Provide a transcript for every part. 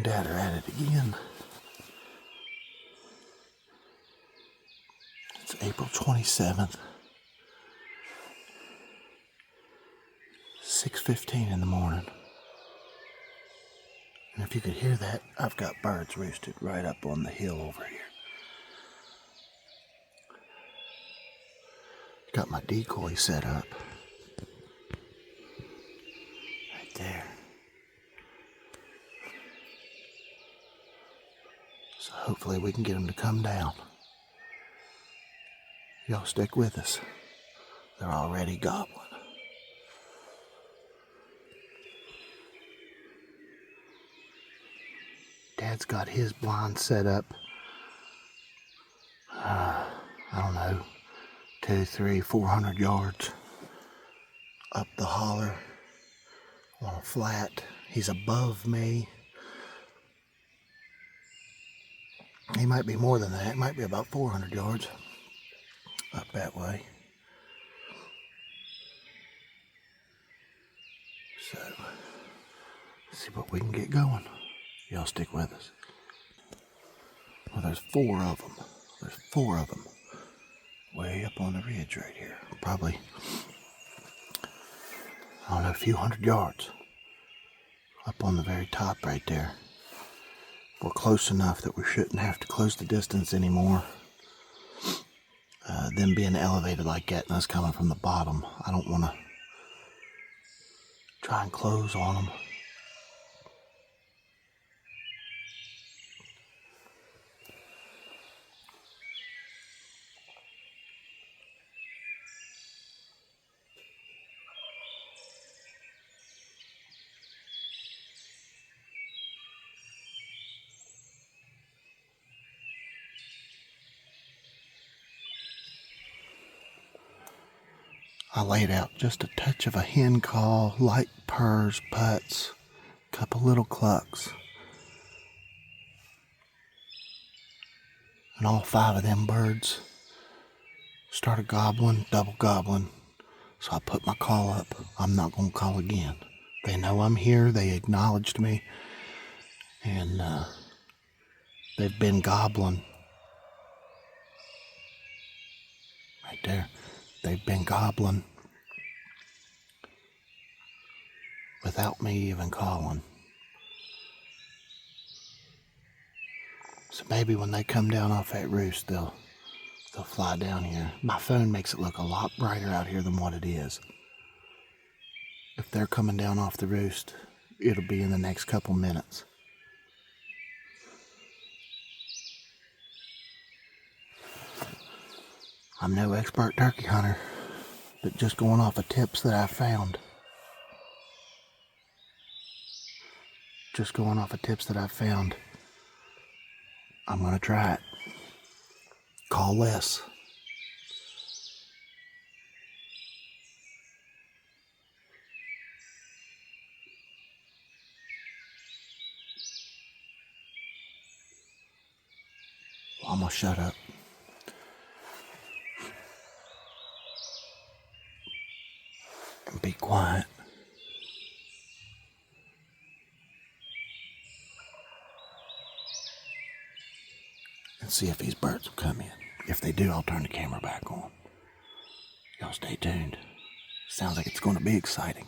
Dad are at it again. It's April 27th. 6:15 in the morning. And if you could hear that, I've got birds roosted right up on the hill over here. Got my decoy set up. Right there. So hopefully we can get them to come down. Y'all stick with us. They're already gobbling. Dad's got his blind set up. I don't know, 200, 300, 400 yards up the holler on a flat. He's above me. He might be more than that. It might be about 400 yards up that way. So, let's see what we can get going. Y'all stick with us. Well, there's 4 of them. There's 4 of them. Way up on the ridge right here. Probably, I don't know, a few hundred yards. Up on the very top right there. We're close enough that we shouldn't have to close the distance anymore. Them being elevated like that and us coming from the bottom, I don't want to try and close on them. I laid out just a touch of a hen call, light purrs, putts, couple little clucks. And all 5 of them birds started gobbling, double gobbling. So I put my call up. I'm not going to call again. They know I'm here. They acknowledged me. And they've been gobbling. Right there. They've been gobbling without me even calling. So maybe when they come down off that roost, they'll fly down here. My phone makes it look a lot brighter out here than what it is. If they're coming down off the roost, it'll be in the next couple minutes. I'm no expert turkey hunter, but just going off of tips that I found. I'm going to try it. Call less. Well, I'm going to shut up. And be quiet. And see if these birds will come in. If they do, I'll turn the camera back on. Y'all stay tuned. Sounds like it's going to be exciting.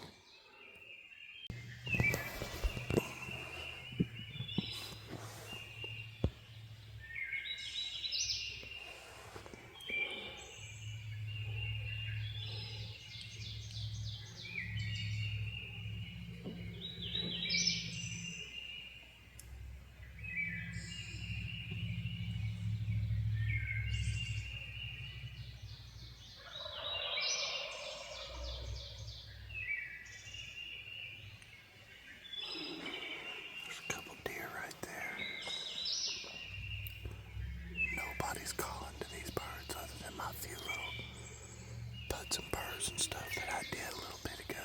Nobody's calling to these birds other than my few little putts and purrs and stuff that I did a little bit ago.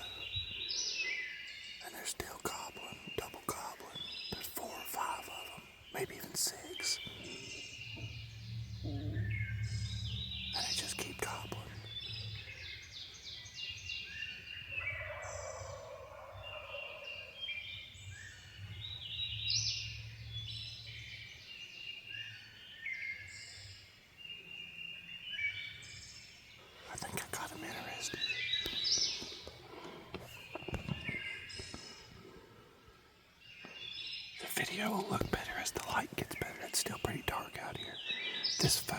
And they're still gobbling, double gobbling. There's 4 or 5 of them, maybe even 6. And they just keep gobbling. will look better as the light gets better. It's still pretty dark out here. This phone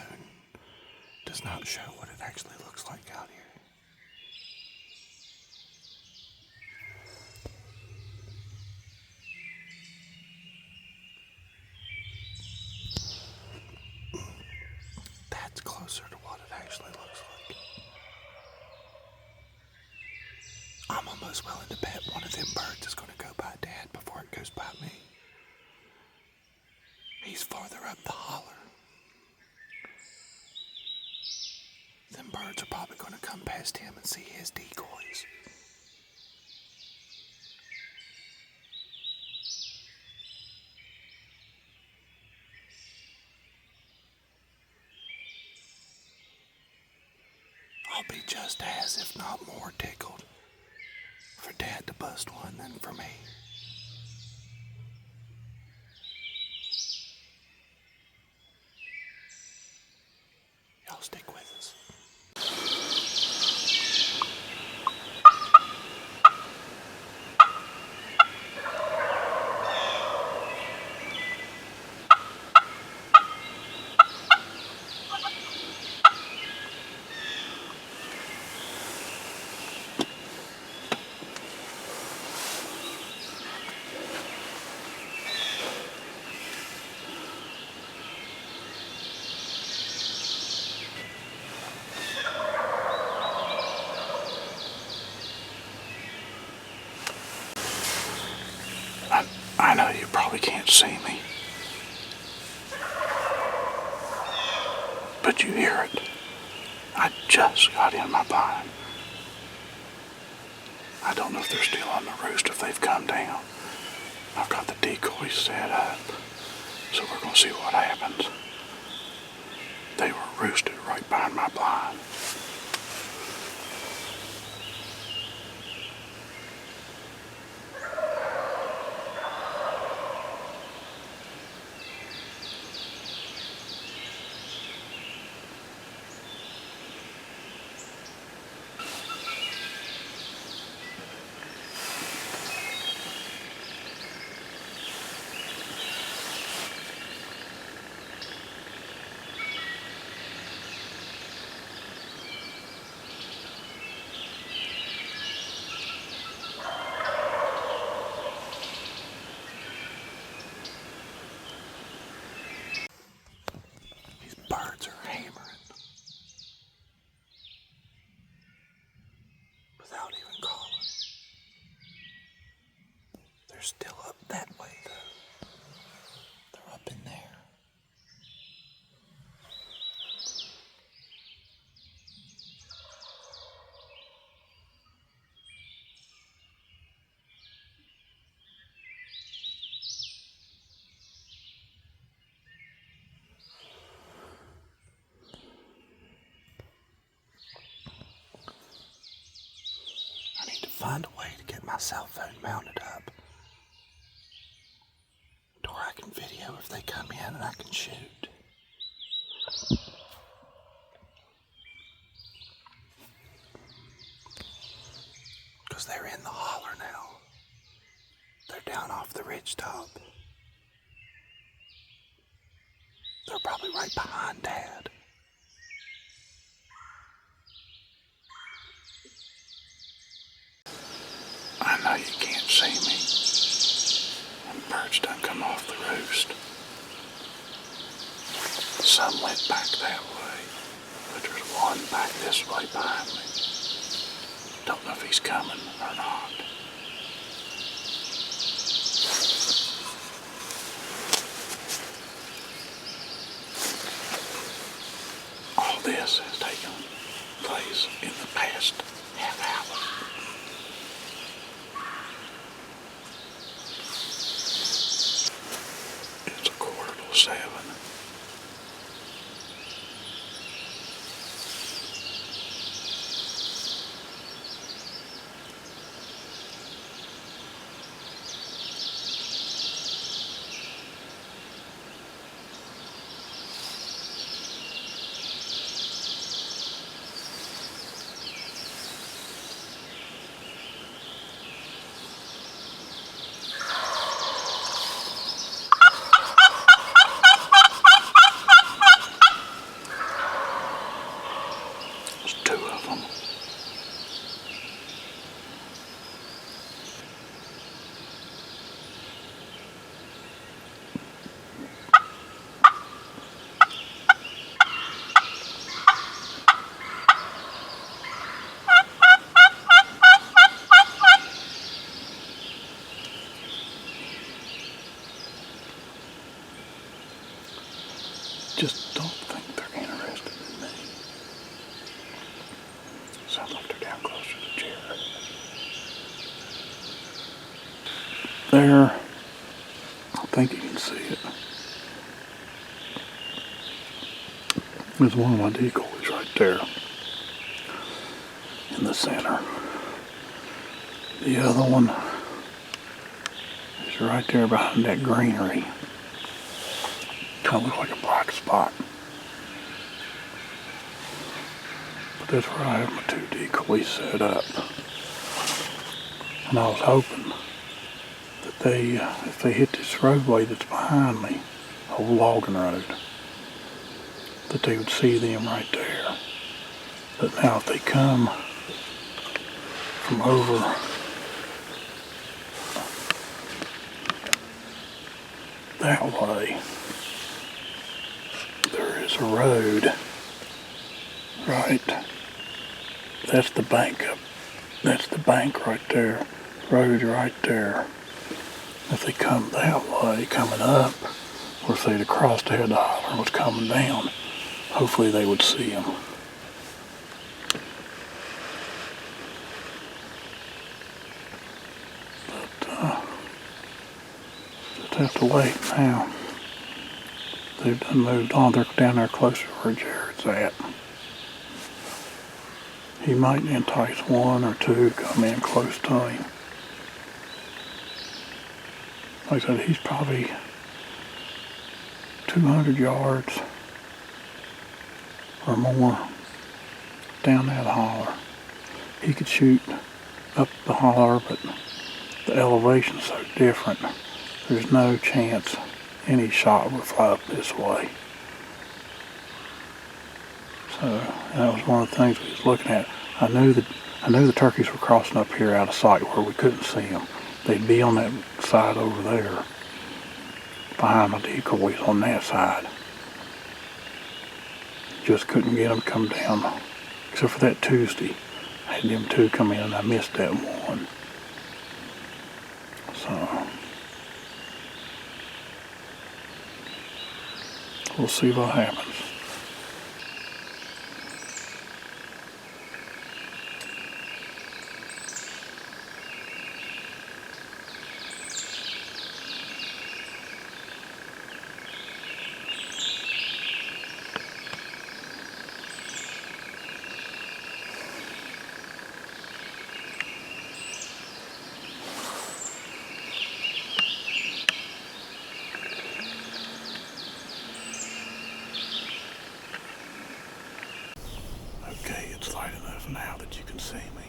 does not show what it actually looks like out here. That's closer to what it actually looks like. I'm almost willing to bet one of them birds is going to go by Dad before it goes by me. He's farther up the holler. Them birds are probably going to come past him and see his decoys. I'll be just as, if not more, tickled for Dad to bust one than for me. Y'all stick with us. I know you probably can't see me, but you hear it. I just got in my blind. I don't know if they're still on the roost, if they've come down. I've got the decoys set up, so we're going to see what happens. They were roosted right behind my blind. Birds are hammering without even calling. They're still up that way though. They're up in there. Find a way to get my cell phone mounted up to where I can video if they come in and I can shoot. Because they're in the holler now. They're down off the ridge top. They're probably right behind Dad. I know you can't see me. And birds done come off the roost. Some went back that way, but there's one back this way behind me. Don't know if he's coming or not. All this has taken place in the past half hour. It's 6:45. just don't think they're interested in me. Sounds like they're down closer to Jared. There, I think you can see it. There's one of my decoys right there in the center. The other one is right there behind that greenery. Kind of looks like a black spot. But that's where I have my 2 decoys set up. And I was hoping that they, if they hit this roadway that's behind me, old logging road, that they would see them right there. But now if they come from over that way, there is a road, right? That's the bank up. That's the bank right there. Road right there. If they come that way, coming up, or if they'd have crossed ahead of the holler and was coming down, hopefully they would see them. But, just have to wait now. They've done moved on. They're down there closer where Jared's at. He might entice 1 or 2 to come in close to him. Like I said, he's probably 200 yards or more down that holler. He could shoot up the holler, but the elevation's so different. There's no chance any shot would fly up this way. So that was one of the things we was looking at. I knew the turkeys were crossing up here out of sight where we couldn't see them. They'd be on that side over there, behind my decoys on that side. Just couldn't get them to come down, except for that Tuesday. I had them 2 come in and I missed that one. So we'll see what happens. Okay, it's light enough now that you can see me.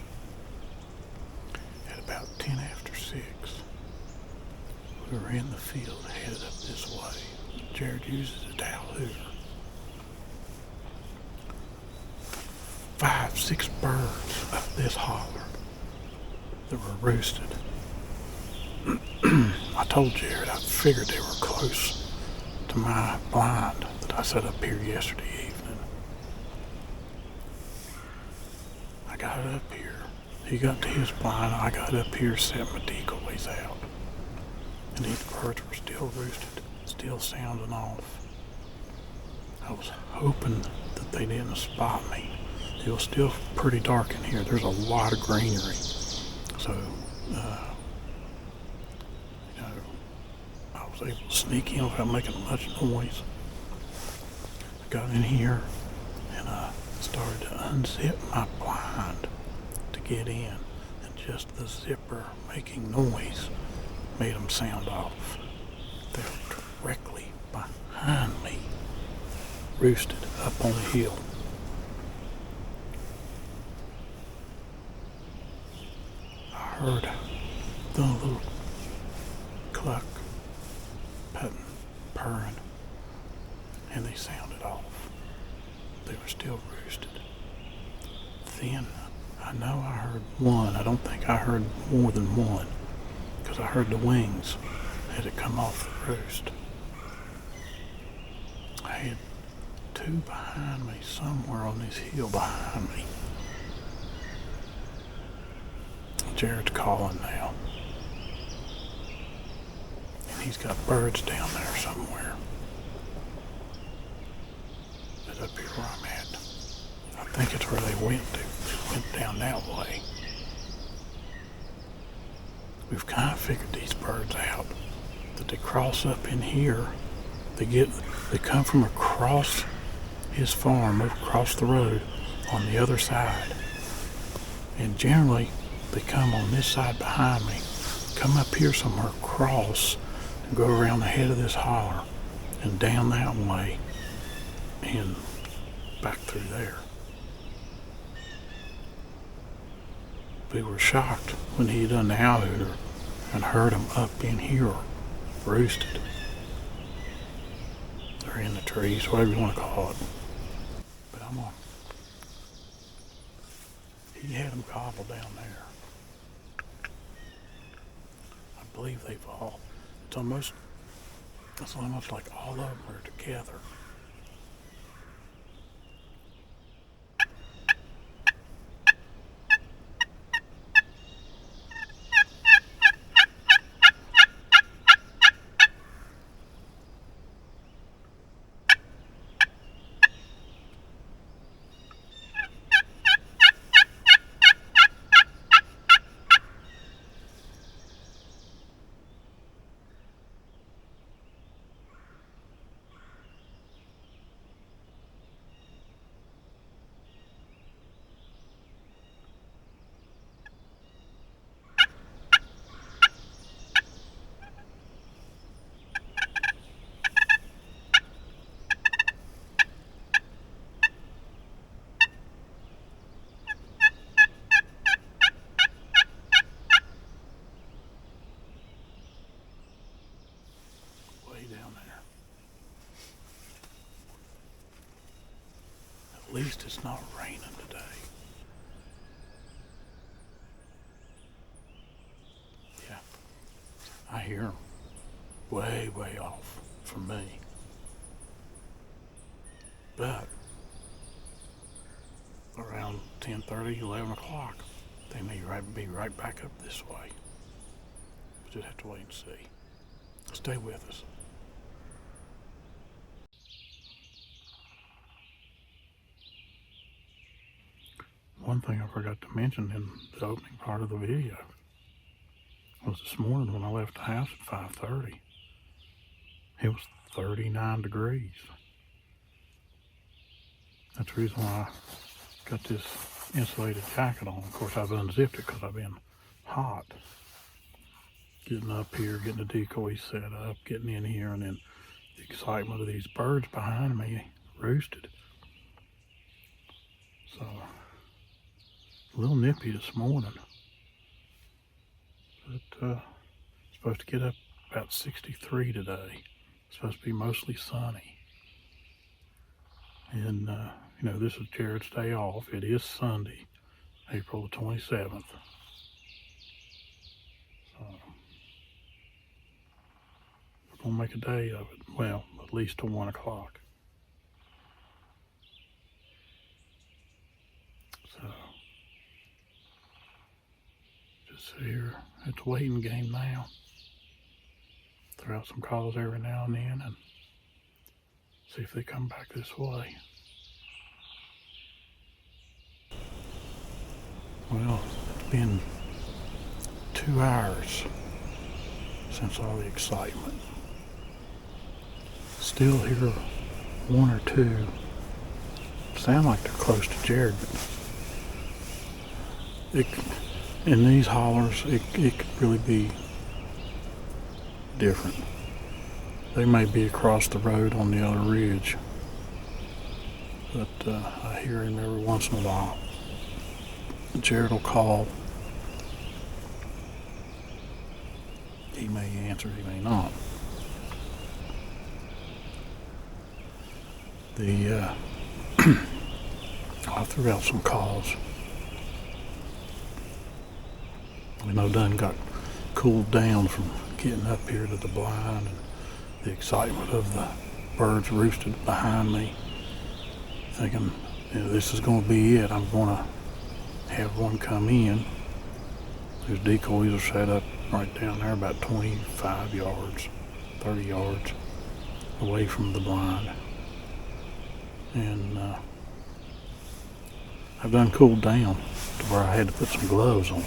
At about 10 after 6, we were in the field headed up this way. Jared uses a dowel hoover. 5, 6 birds up this holler that were roosted. I told Jared I figured they were close to my blind that I set up here yesterday evening. I got up here. He got to his blind. I got up here, set my decoys out. And these birds were still roosted, still sounding off. I was hoping that they didn't spot me. It was still pretty dark in here. There's a lot of greenery. So, I was able to sneak in without making much noise. I got in here and started to unzip my blind to get in, and just the zipper making noise made them sound off. They were directly behind me, roosted up on the hill. I heard the little cluck, putting, purring, and they sounded off. They were still roosted. Then I know I heard one. I don't think I heard more than one, because I heard the wings as it come off the roost. I had 2 behind me, somewhere on this hill behind me. Jared's calling now. And he's got birds down there somewhere. right up here where I'm at. I think it's where they went to. They went down that way. We've kind of figured these birds out. That they cross up in here. They come from across his farm, across the road on the other side. And generally, they come on this side behind me, come up here somewhere, cross, and go around the head of this holler, and down that way, and back through there. We were shocked when he done the owl hooter and heard them up in here, roosted. They're in the trees, whatever you want to call it. But I'm on. He had them gobbled down there. I believe they've all. It's almost like all of them are together. Down there. At least it's not raining today. Yeah, I hear them way, way off from me. But around 10:30, 11 o'clock, they may be right back up this way. We just have to wait and see. Stay with us. One thing I forgot to mention in the opening part of the video was this morning when I left the house at 5:30, it was 39 degrees. That's the reason why I got this insulated jacket on. Of course, I've unzipped it because I've been hot. Getting up here, getting the decoys set up, getting in here, and then the excitement of these birds behind me roosted. So, a little nippy this morning, but supposed to get up about 63 today. Supposed to be mostly sunny. And, this is Jared's day off. It is Sunday, April the 27th. So, we're going to make a day of it. Well, at least till 1 o'clock. So, just here at the waiting game now. Throw out some calls every now and then and see if they come back this way. Well, it's been 2 hours since all the excitement. Still hear one or two sound like they're close to Jared, but in these hollers, it could really be different. They may be across the road on the other ridge, but I hear him every once in a while. Jared will call. He may answer, he may not. I threw out some calls. We know Dunn got cooled down from getting up here to the blind and the excitement of the birds roosted behind me, thinking, this is going to be it. I'm going to have one come in. Those decoys are set up right down there about 25 yards, 30 yards away from the blind. and I've done cooled down to where I had to put some gloves on.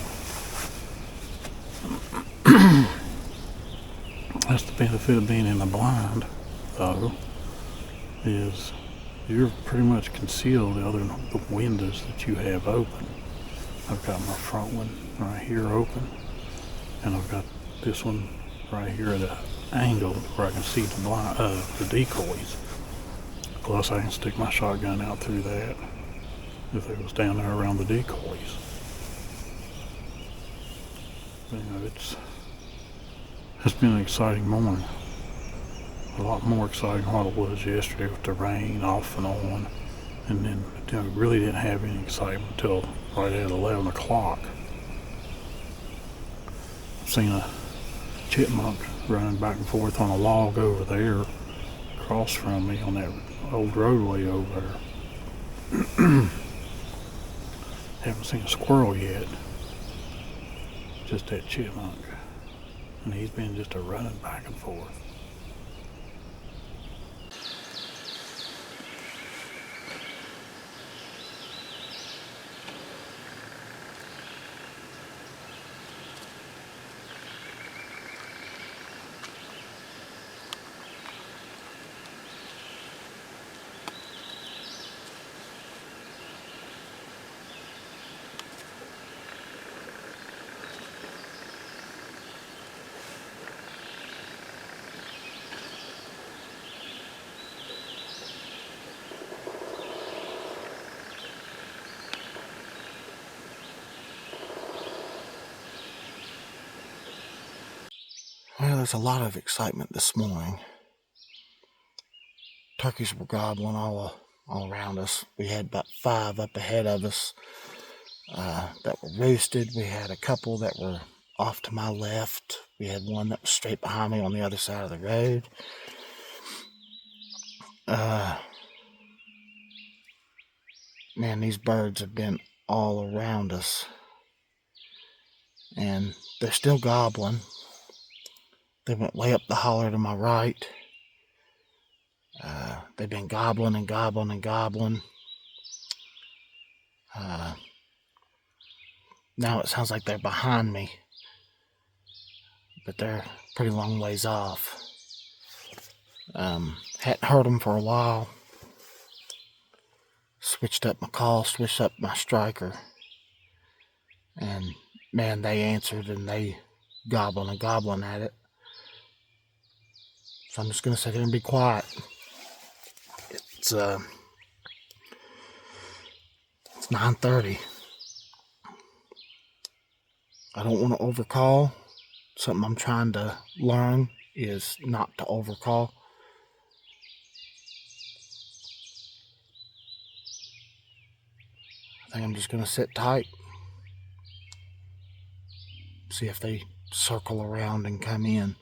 That's the benefit of being in the blind, though, is you're pretty much concealed other than the windows that you have open. I've got my front one right here open, and I've got this one right here at an angle where I can see the decoys. Plus, I can stick my shotgun out through that if it was down there around the decoys. But, it's been an exciting morning. A lot more exciting than what it was yesterday with the rain off and on. And then really didn't have any excitement until right at 11 o'clock. I've seen a chipmunk running back and forth on a log over there across from me on that old roadway over there. Haven't seen a squirrel yet. Just that chipmunk. And he's been just a running back and forth. Well, there's a lot of excitement this morning. Turkeys were gobbling all around us. We had about 5 up ahead of us that were roosted. We had a couple that were off to my left. We had one that was straight behind me on the other side of the road. Man, these birds have been all around us. And they're still gobbling. They went way up the holler to my right. They've been gobbling and gobbling and gobbling. Now it sounds like they're behind me, but they're pretty long ways off. Hadn't heard them for a while. Switched up my call, switched up my striker, and man, they answered and they gobbling and gobbling at it. So I'm just gonna sit here and be quiet. It's 9:30. I don't want to overcall. Something I'm trying to learn is not to overcall. I think I'm just gonna sit tight. See if they circle around and come in.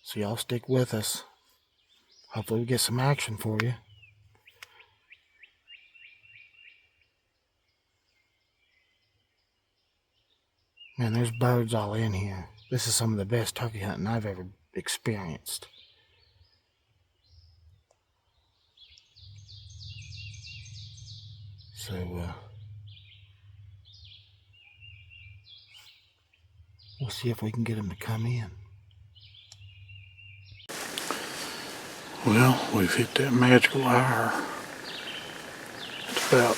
So y'all stick with us. Hopefully we get some action for you. Man, there's birds all in here. This is some of the best turkey hunting I've ever experienced. So, we'll see if we can get them to come in. Well, we've hit that magical hour. It's about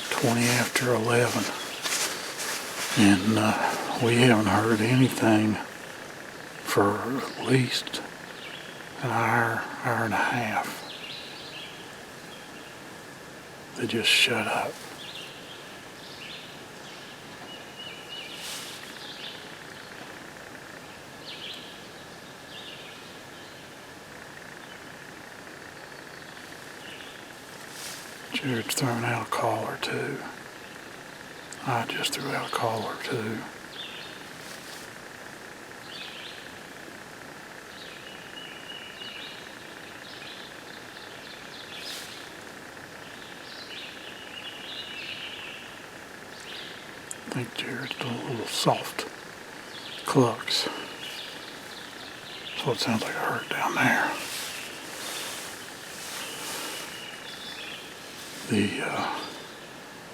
20 after 11. And we haven't heard anything for at least an hour and a half. They just shut up. Jared's thrown out a call or two. I just threw out a call or two. think Jared's doing a little soft clucks. That's what it sounds like I heard down there.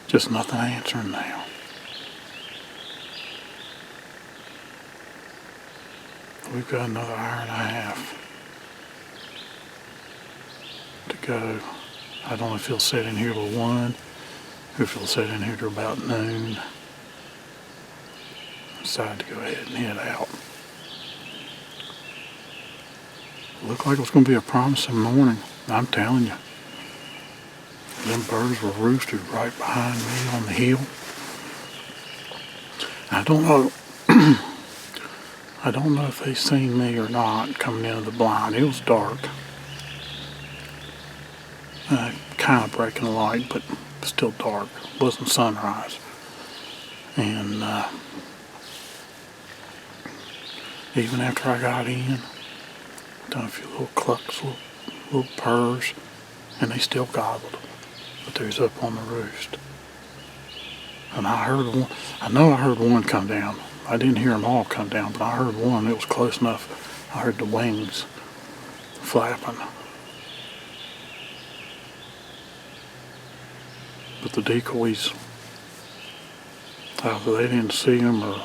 Just nothing answering now. We've got another hour and a half to go. I don't know if he'll sit in here till 1, or if he'll sit in here till about noon. Decided to go ahead and head out. Looked like it was going to be a promising morning. I'm telling you. Them birds were roosted right behind me on the hill. I don't know. I don't know if they seen me or not coming into the blind. It was dark. Kind of breaking the light, but still dark. It wasn't sunrise. And even after I got in, done a few little clucks, little purrs, and they still gobbled. But they was up on the roost. And I heard one. I know I heard one come down. I didn't hear them all come down, but I heard one. It was close enough. I heard the wings flapping. But the decoys, either they didn't see them or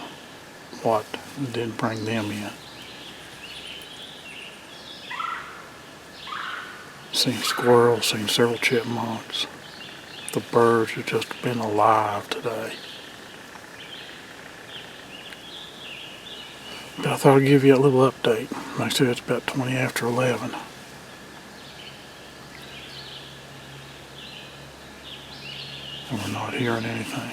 what, it didn't bring them in. Seen squirrels, seen several chipmunks. The birds have just been alive today. But I thought I'd give you a little update. Like I said, it's about 20 after 11. And we're not hearing anything.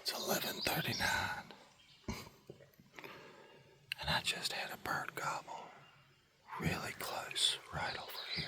It's 11:39. And I just had a bird gobble really close right over here.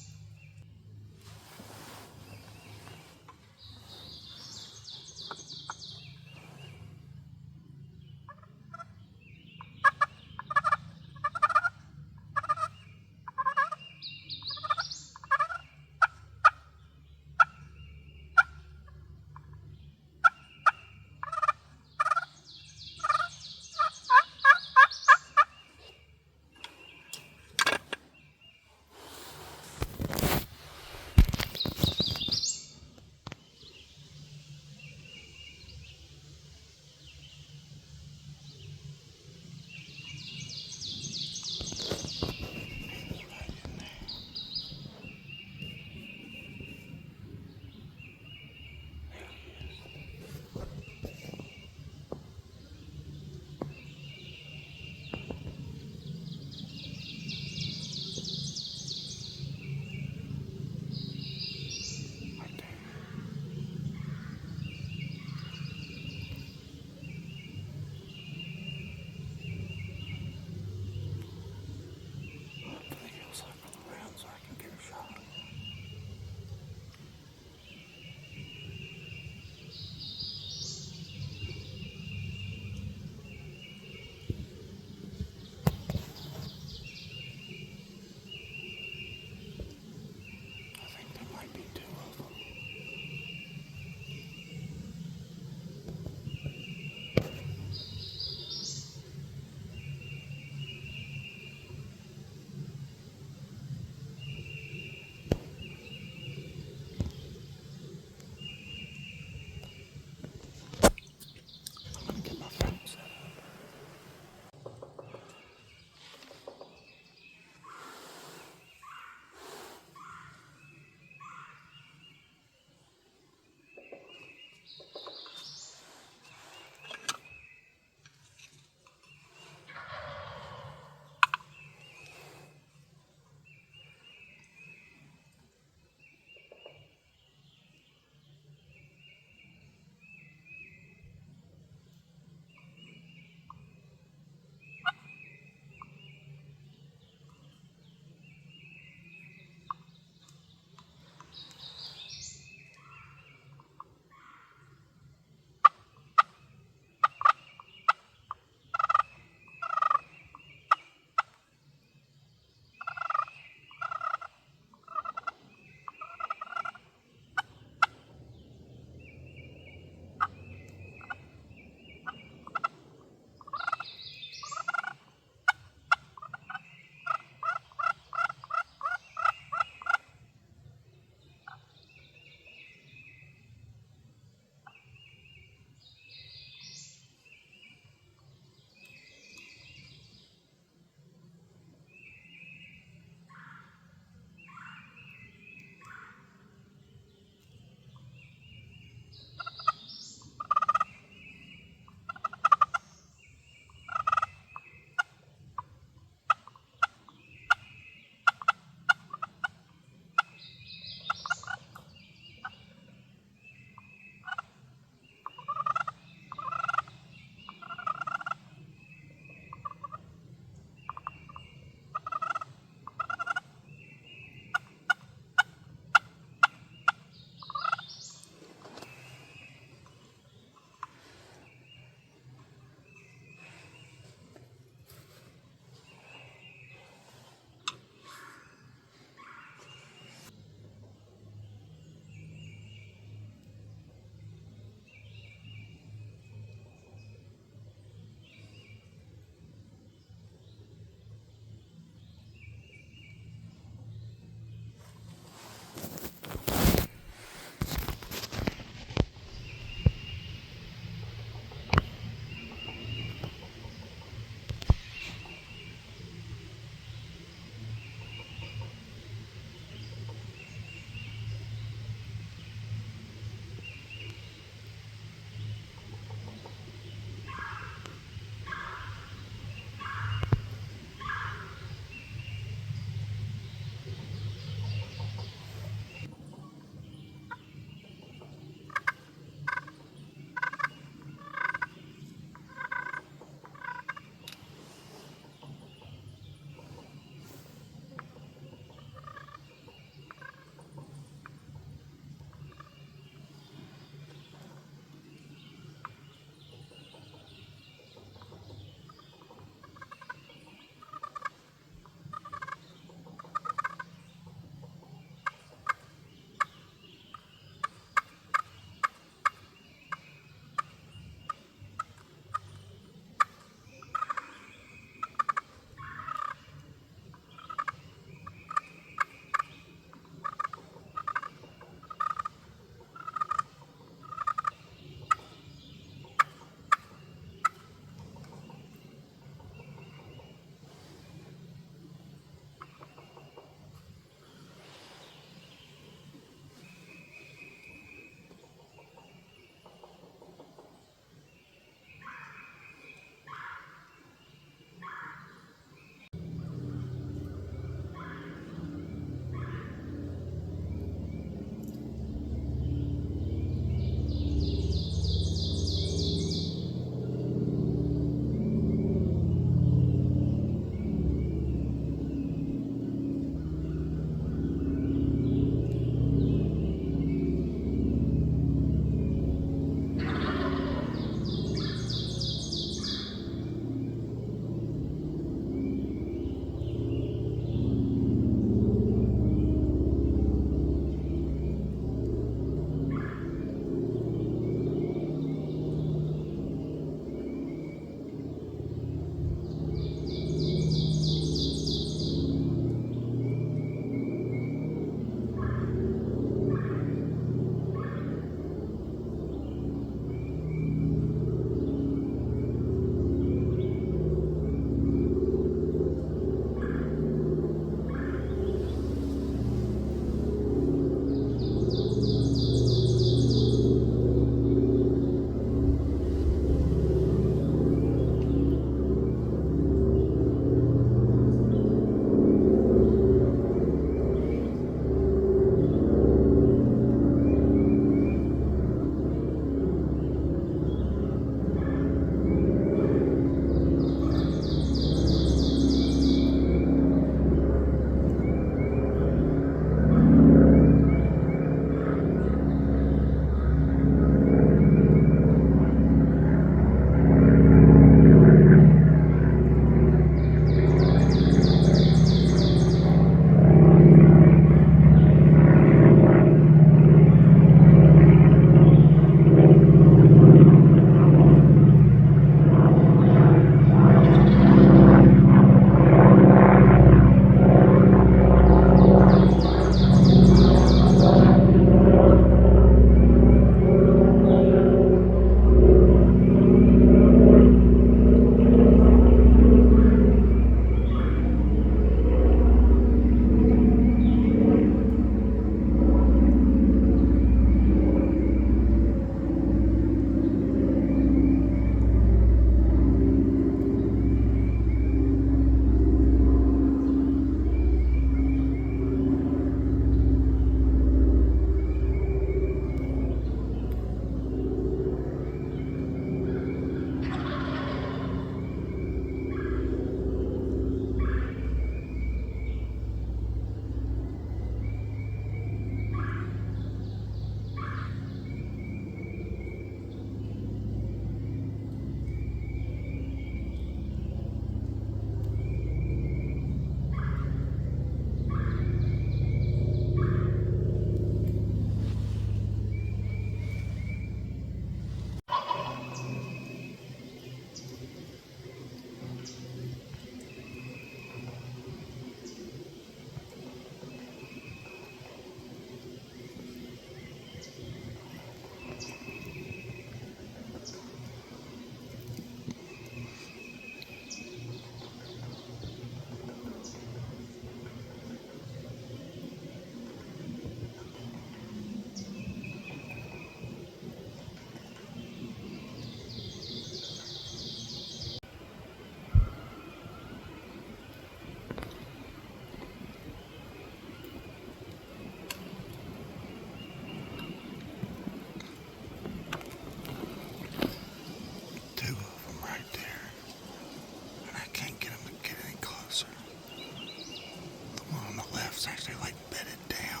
It's actually like bedded down.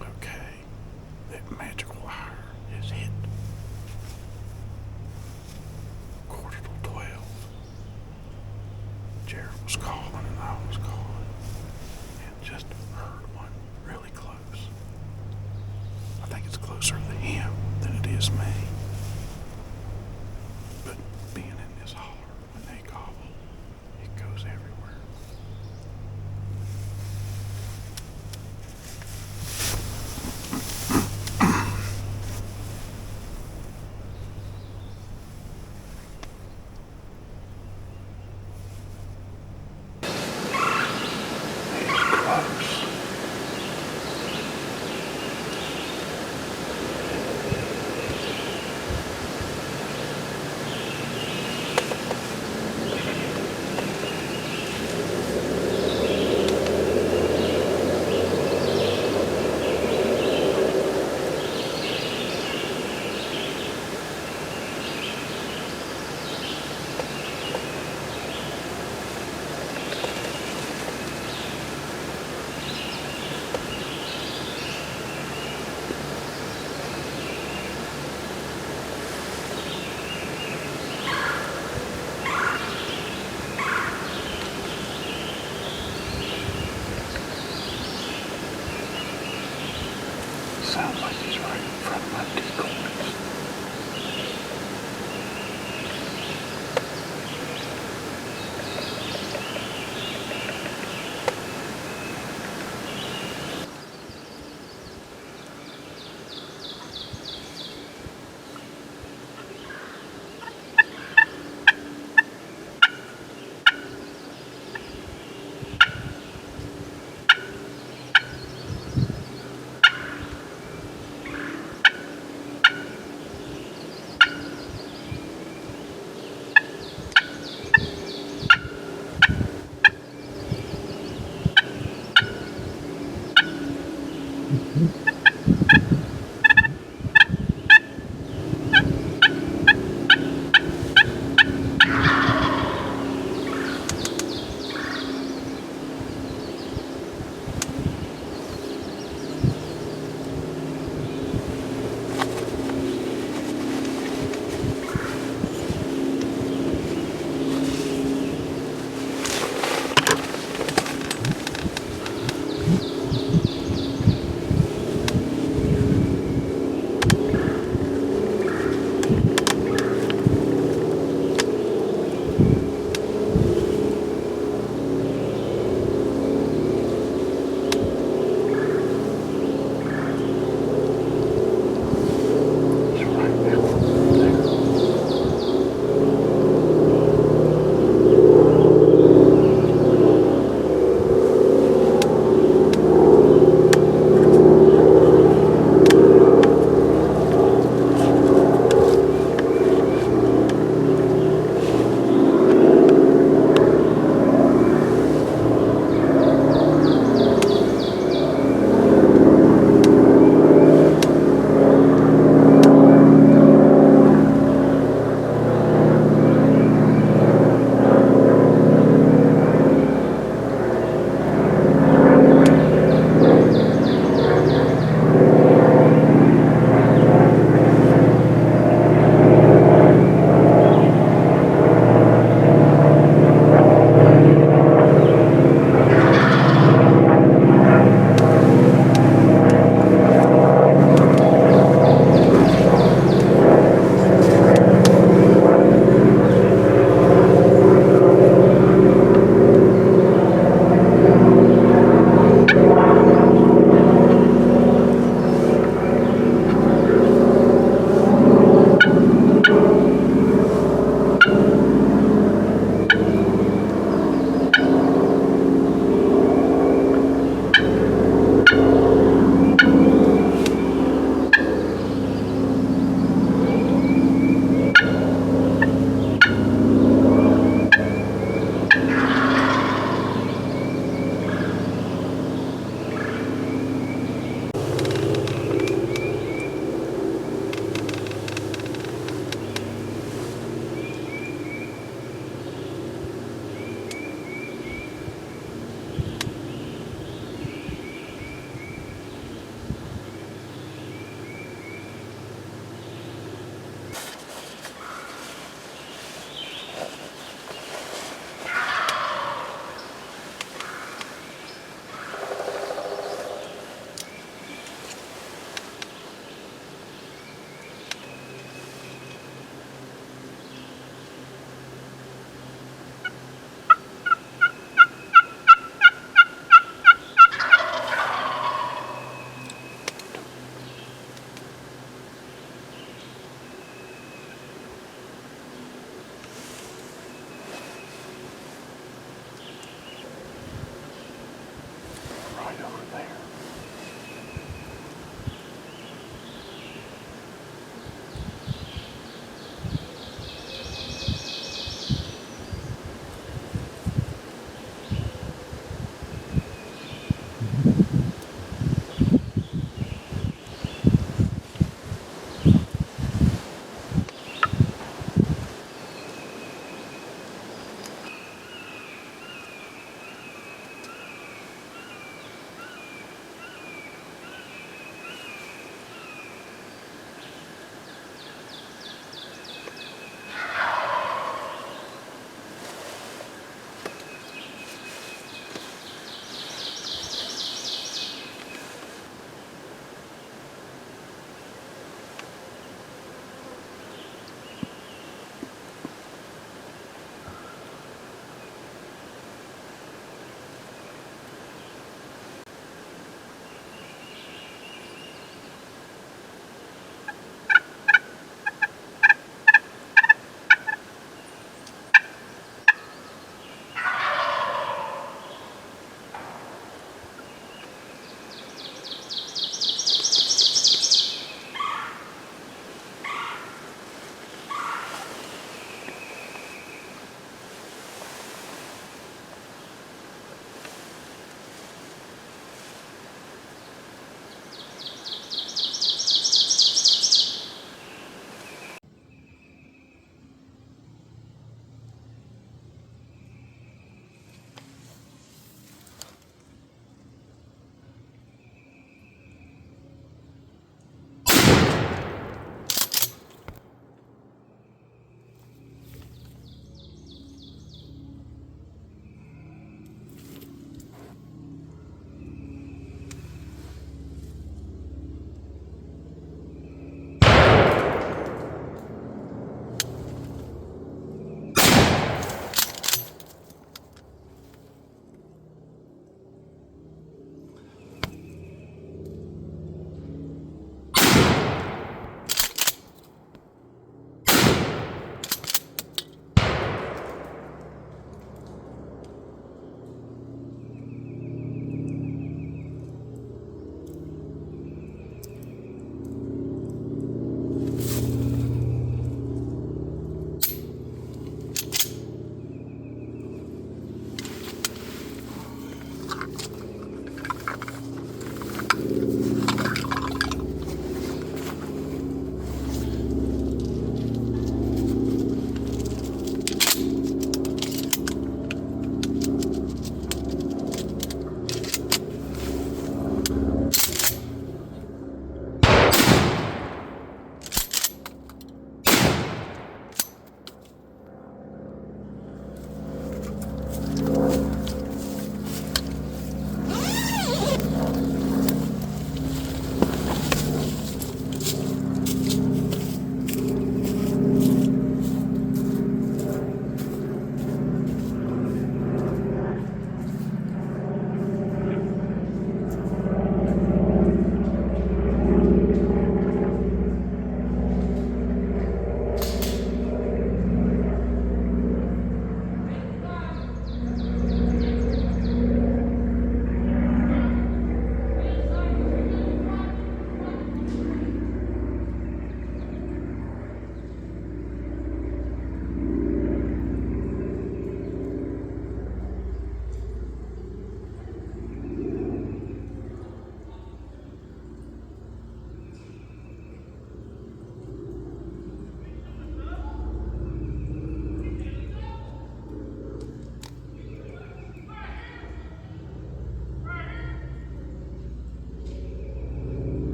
Okay, that magical hour is hit. 11:45. Jared was calling and I was calling and just heard one really close. I think it's closer to him than it is me. But being in this holler, when they gobble, it goes everywhere.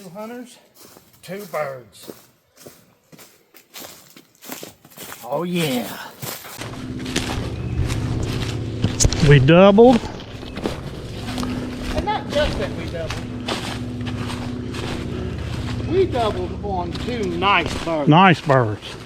2 hunters, 2 birds. Oh yeah. We doubled. And not just that we doubled. We doubled on 2 nice birds. Nice birds.